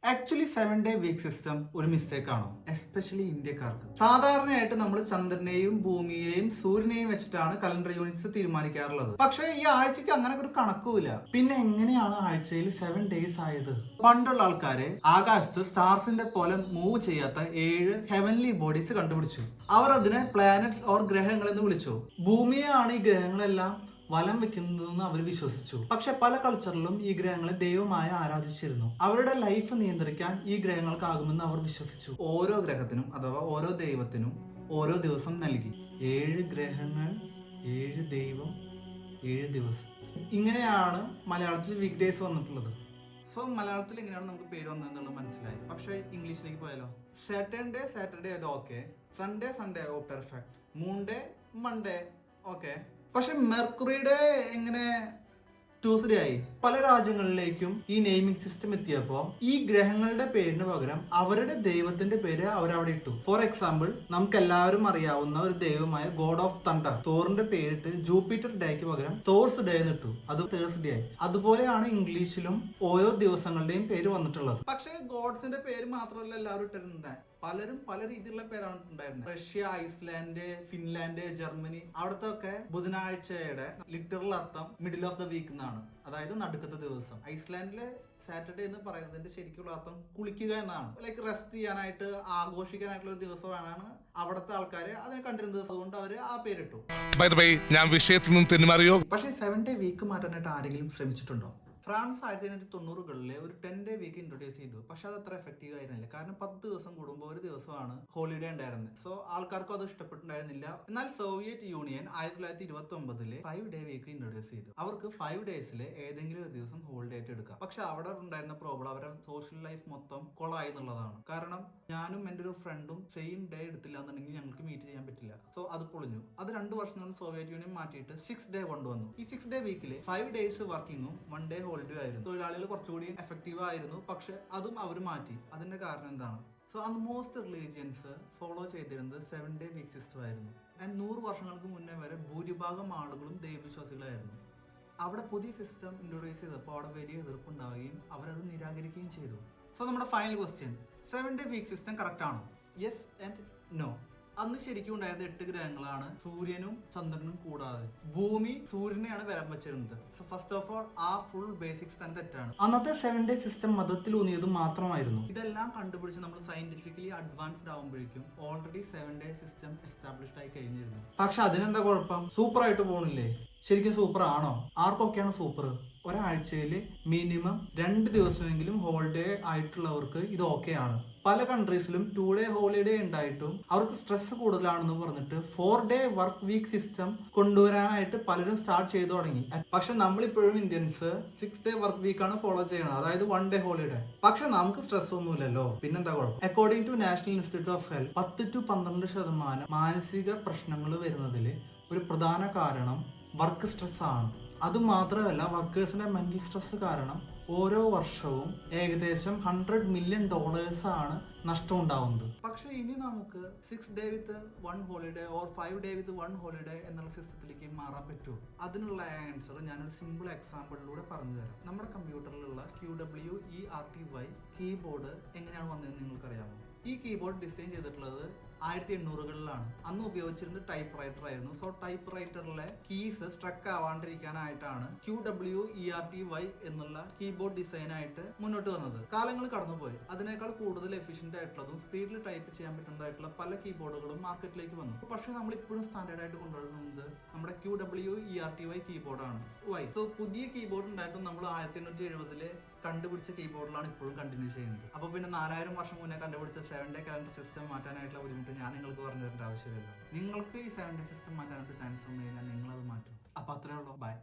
Actually 7-day week system ഒരു mistake ആണോ, especially ഇന്ത്യക്കാർക്ക്? സാധാരണയായിട്ട് നമ്മൾ ചന്ദ്രനെയും ഭൂമിയെയും സൂര്യനെയും വെച്ചിട്ടാണ് കലണ്ടർ യൂണിറ്റ്സ് തീരുമാനിക്കാറുള്ളത്. പക്ഷേ ഈ ആഴ്ചക്ക് അങ്ങനെ ഒരു കണക്കുമില്ല. പിന്നെ എങ്ങനെയാണ് ആഴ്ചയിൽ 7 days ആയത്? പണ്ടുള്ള ആൾക്കാരെ ആകാശത്ത് സ്റ്റാർസിന്റെ പോലെ മൂവ് ചെയ്യാത്ത 7 ഹെവൻലി ബോഡീസ് കണ്ടുപിടിച്ചു. അവർ അതിനെ പ്ലാനറ്റ്സ് ഓർ ഗ്രഹങ്ങൾ എന്ന് വിളിച്ചു. ഭൂമിയാണ് ഈ ഗ്രഹങ്ങളെല്ലാം വലം വെക്കുന്നതെന്ന് അവർ വിശ്വസിച്ചു. പക്ഷെ പല കൾച്ചറിലും ഈ ഗ്രഹങ്ങളെ ദൈവമായി ആരാധിച്ചിരുന്നു. അവരുടെ ലൈഫ് നിയന്ത്രിക്കാൻ ഈ ഗ്രഹങ്ങൾക്കാകുമെന്ന് അവർ വിശ്വസിച്ചു. ഓരോ ഗ്രഹത്തിനും അഥവാ ഓരോ ദൈവത്തിനും ഓരോ ദിവസം നൽകി. 7 ഗ്രഹങ്ങൾ, 7 ദൈവം, 7 ദിവസം. ഇങ്ങനെയാണ് മലയാളത്തിൽ വീക്ക് ഡേയ്സ് വന്നിട്ടുള്ളത്. സോ മലയാളത്തിൽ എങ്ങനെയാണ് നമുക്ക് പേര് വന്നതെന്നുള്ളത് മനസ്സിലായി. പക്ഷെ ഇംഗ്ലീഷിലേക്ക് പോയാലോ? സാറ്റർഡേ സാറ്റർഡേ അത് ഓക്കെ, സൺഡേ ഓ പെർഫെക്റ്റ്, മൂൺഡേ മൺഡേ ഓക്കെ. പക്ഷെ മെർക്കുറിയുടെ എങ്ങനെ ട്യൂസ്ഡേ ആയി? പല രാജ്യങ്ങളിലേക്കും ഈ നെയിമിംഗ് സിസ്റ്റം എത്തിയപ്പോ ഈ ഗ്രഹങ്ങളുടെ പേരിന് പകരം അവരുടെ ദൈവത്തിന്റെ പേര് അവരവിടെ ഇട്ടു. ഫോർ എക്സാമ്പിൾ, നമുക്ക് എല്ലാവരും അറിയാവുന്ന ഒരു ദൈവമായ ഗോഡ് ഓഫ് തണ്ടർ, തോറിന്റെ പേരിട്ട് ജൂപ്പിറ്റർ ഡേക്ക് പകരം തോർസ് ഡേ എന്നിട്ടു. അത് തേഴ്സ്ഡേ ആയി. അതുപോലെയാണ് ഇംഗ്ലീഷിലും ഓരോ ദിവസങ്ങളുടെയും പേര് വന്നിട്ടുള്ളത്. പക്ഷേ ഗോഡ്സിന്റെ പേര് മാത്രമല്ല എല്ലാവരും ഇട്ടിരുന്നത്. പലരും പല രീതിയിലുള്ള പേരാണ് ഉണ്ടായിരുന്നത്. റഷ്യ, ഐസ്ലാൻഡ്, ഫിൻലാൻഡ്, ജർമ്മനി, അവിടത്തെ ഒക്കെ ബുധനാഴ്ചയുടെ ലിറ്ററൽ അർത്ഥം മിഡിൽ ഓഫ് ദ വീക്ക് എന്നാണ്, അതായത് നടുക്കത്തെ ദിവസം. ഐസ്ലാൻഡിലെ സാറ്റർഡേ എന്ന് പറയുന്നതിന്റെ ശരിക്കുള്ള അർത്ഥം കുളിക്കുക എന്നാണ്. ലൈക്ക് റെസ്റ്റ് ചെയ്യാനായിട്ട്, ആഘോഷിക്കാനായിട്ടുള്ള ഒരു ദിവസമാണ് അവിടുത്തെ ആൾക്കാര് അതിനെ കണ്ടിരുന്നത്. അതുകൊണ്ട് അവര് ആ പേരിട്ടു. ഞാൻ വിഷയത്തിൽ നിന്ന് തെന്നുമാറിയോ? പക്ഷേ 7-day വീക്ക് മാറ്റാനായിട്ട് ആരെങ്കിലും ശ്രമിച്ചിട്ടുണ്ടോ? ഫ്രാൻസ് 1990-കളിലെ ഒരു 10-day വീക്ക് ഇൻട്രൊഡ്യൂസ് ചെയ്തു. പക്ഷെ അത് അത്ര എഫക്റ്റീവ് ആയിരുന്നില്ല. കാരണം 10 ദിവസം കൂടുമ്പോൾ ഒരു ദിവസമാണ് ഹോളിഡേ ഉണ്ടായിരുന്നത്. സോ ആൾക്കാർക്കും അത് ഇഷ്ടപ്പെട്ടിട്ടുണ്ടായിരുന്നില്ല. എന്നാൽ സോവിയറ്റ് യൂണിയൻ 1929-ല് 5-day വീക്ക് ഇൻട്രൊഡ്യൂസ് ചെയ്തു. അവർക്ക് 5 days ഏതെങ്കിലും ഒരു ദിവസം ഹോളിഡേ ആയിട്ട് എടുക്കാം. പക്ഷെ അവിടെ ഉണ്ടായിരുന്ന പ്രോബ്ലം അവരുടെ സോഷ്യൽ ലൈഫ് മൊത്തം കൊളായി എന്നുള്ളതാണ്. കാരണം ഞാനും എൻ്റെ ഒരു ഫ്രണ്ടും സെയിം ഡേ എടുത്തില്ല എന്നുണ്ടെങ്കിൽ ഞങ്ങൾക്ക് മീറ്റ് ചെയ്യാൻ പറ്റില്ല. സോ അത് പൊളിഞ്ഞു. അത് 2 വർഷം കൊണ്ട് സോവിയറ്റ് യൂണിയൻ മാറ്റിയിട്ട് 6-day കൊണ്ടുവന്നു. ഈ 6-day വീക്കിൽ 5 days വർക്കിങ്ങും 1 day ഹോളിഡേ ആയിരുന്നു. തൊഴിലാളികൾ കുറച്ചുകൂടി എഫക്റ്റീവ് ആയിരുന്നു. പക്ഷെ അതും അവർ മാറ്റി. അതിന്റെ കാരണം എന്താണ്? സോ മോസ്റ്റ് റിലീജിയൻസ് ഫോളോ ചെയ്തിരുന്നത് 7-day വീക്ക് സിസ്റ്റം ആയിരുന്നു. ആൻഡ് 100 വർഷങ്ങൾക്ക് മുന്നേ വരെ ഭൂരിഭാഗം ആളുകളും ദൈവവിശ്വാസികളായിരുന്നു. അവിടെ പുതിയ സിസ്റ്റം ഇൻട്രൊഡ്യൂസ് ചെയ്തപ്പോൾ അവിടെ വലിയ എതിർപ്പുണ്ടാവുകയും അവരത് നിരാകരിക്കുകയും ചെയ്തു. സോ നമ്മുടെ final question, 7-day week system correct ആണോ? Yes and no. അന്ന് ശരിക്കും ഉണ്ടായത് 8 ഗ്രഹങ്ങളാണ്, സൂര്യനും ചന്ദ്രനും കൂടാതെ. ഭൂമി സൂര്യനെയാണ് വരാൻ വെച്ചിരുന്നത്. സോ ഫസ്റ്റ് ഓഫ് ഓൾ ആ ഫുൾ ബേസിക്സ് തന്നെ തെറ്റാണ്. അന്നത്തെ 7-day സിസ്റ്റം മതത്തിൽ ഊന്നിയത് മാത്രമായിരുന്നു. ഇതെല്ലാം കണ്ടുപിടിച്ച് നമ്മൾ സയന്റിഫിക്കലി അഡ്വാൻസ്ഡ് ആവുമ്പോഴേക്കും ഓൾറെഡി 7-day സിസ്റ്റം എസ്റ്റാബ്ലിഷ്ഡ് ആയി കഴിഞ്ഞിരുന്നു. പക്ഷെ അതിനെന്താ കുഴപ്പം? സൂപ്പർ ആയിട്ട് പോണില്ലേ? ശരിക്കും സൂപ്പർ ആണോ? ആർക്കൊക്കെയാണ് സൂപ്പർ? ഒരാഴ്ചയിൽ മിനിമം 2 ദിവസമെങ്കിലും ഹോളിഡേ ആയിട്ടുള്ളവർക്ക് ഇത് ഓക്കെ ആണ്. പല കൺട്രീസിലും 2-day ഹോളിഡേ ഉണ്ടായിട്ടും അവർക്ക് സ്ട്രെസ് കൂടുതലാണെന്ന് പറഞ്ഞിട്ട് 4-day വർക്ക് വീക്ക് സിസ്റ്റം കൊണ്ടുവരാനായിട്ട് പലരും സ്റ്റാർട്ട് ചെയ്തു തുടങ്ങി. പക്ഷെ നമ്മളിപ്പോഴും ഇന്ത്യൻസ് 6-day വർക്ക് വീക്ക് ആണ് ഫോളോ ചെയ്യണത്, അതായത് 1 day ഹോളിഡേ. പക്ഷെ നമുക്ക് സ്ട്രെസ് ഒന്നുമില്ലല്ലോ, പിന്നെന്താ കുഴപ്പം? According to National Institute of Health 10 to 12% മാനസിക പ്രശ്നങ്ങൾ വരുന്നതിൽ ഒരു പ്രധാന കാരണം വർക്ക് സ്ട്രെസ് ആണ്. അതുമാത്രമല്ല, വർക്കേഴ്സിന്റെ മെന്റൽ സ്ട്രെസ് കാരണം ഓരോ വർഷവും ഏകദേശം $100 million ആണ് നഷ്ടം ഉണ്ടാവുന്നത്. പക്ഷെ ഇനി നമുക്ക് 6-day with 1 holiday or 5-day with 1 holiday എന്നുള്ള സിസ്റ്റത്തിലേക്ക് മാറാൻ പറ്റുമോ? അതിനുള്ള ആൻസർ ഞാനൊരു സിമ്പിൾ എക്സാമ്പിളിലൂടെ പറഞ്ഞു തരാം. നമ്മുടെ കമ്പ്യൂട്ടറിലുള്ള QWERTY കീബോർഡ് എങ്ങനെയാണ് വന്നതെന്ന് നിങ്ങൾക്കറിയാമോ? ഈ കീബോർഡ് ഡിസൈൻ ചെയ്തിട്ടുള്ളത് 1800-കളിലാണ്. അന്ന് ഉപയോഗിച്ചിരുന്നത് ടൈപ്പ് റൈറ്റർ ആയിരുന്നു. സോ ടൈപ്പ് റൈറ്ററിലെ കീസ് സ്ട്രക്ക് ആവാണ്ടിരിക്കാനായിട്ടാണ് QWERTY എന്നുള്ള കീബോർഡ് ഡിസൈൻ ആയിട്ട് മുന്നോട്ട് വന്നത്. കാലങ്ങൾ കടന്നുപോയി. അതിനേക്കാൾ കൂടുതൽ എഫിഷ്യന്റ് ആയിട്ടുള്ളതും സ്പീഡിൽ ടൈപ്പ് ചെയ്യാൻ പറ്റുന്നതായിട്ടുള്ള പല കീബോർഡുകളും മാർക്കറ്റിലേക്ക് വന്നു. പക്ഷെ നമ്മൾ ഇപ്പോഴും സ്റ്റാൻഡേർഡ് ആയിട്ട് കൊണ്ടുവരുന്നത് നമ്മുടെ QWERTY കീബോർഡാണ്. വൈ? സോ പുതിയ കീബോർഡ് ഉണ്ടായിട്ടും നമ്മൾ 1870-ല് കണ്ടുപിടിച്ച കീബോർഡിലാണ് ഇപ്പോഴും കണ്ടിന്യൂ ചെയ്യുന്നത്. അപ്പൊ പിന്നെ 4000 വർഷം മുന്നേ കണ്ടുപിടിച്ച 7-day കലണ്ടർ സിസ്റ്റം മാറ്റാനായിട്ടുള്ള ബുദ്ധിമുട്ട് ഞാൻ നിങ്ങൾക്ക് പറഞ്ഞു തരേണ്ട ആവശ്യമില്ലല്ലോ. നിങ്ങൾക്ക് ഈ 7-day സിസ്റ്റം മാറ്റാനായിട്ട് ചാൻസ് വന്നു കഴിഞ്ഞാൽ നിങ്ങൾ അത് മാറ്റും. അപ്പൊ അത്രേ ഉള്ളൂ. ബൈ.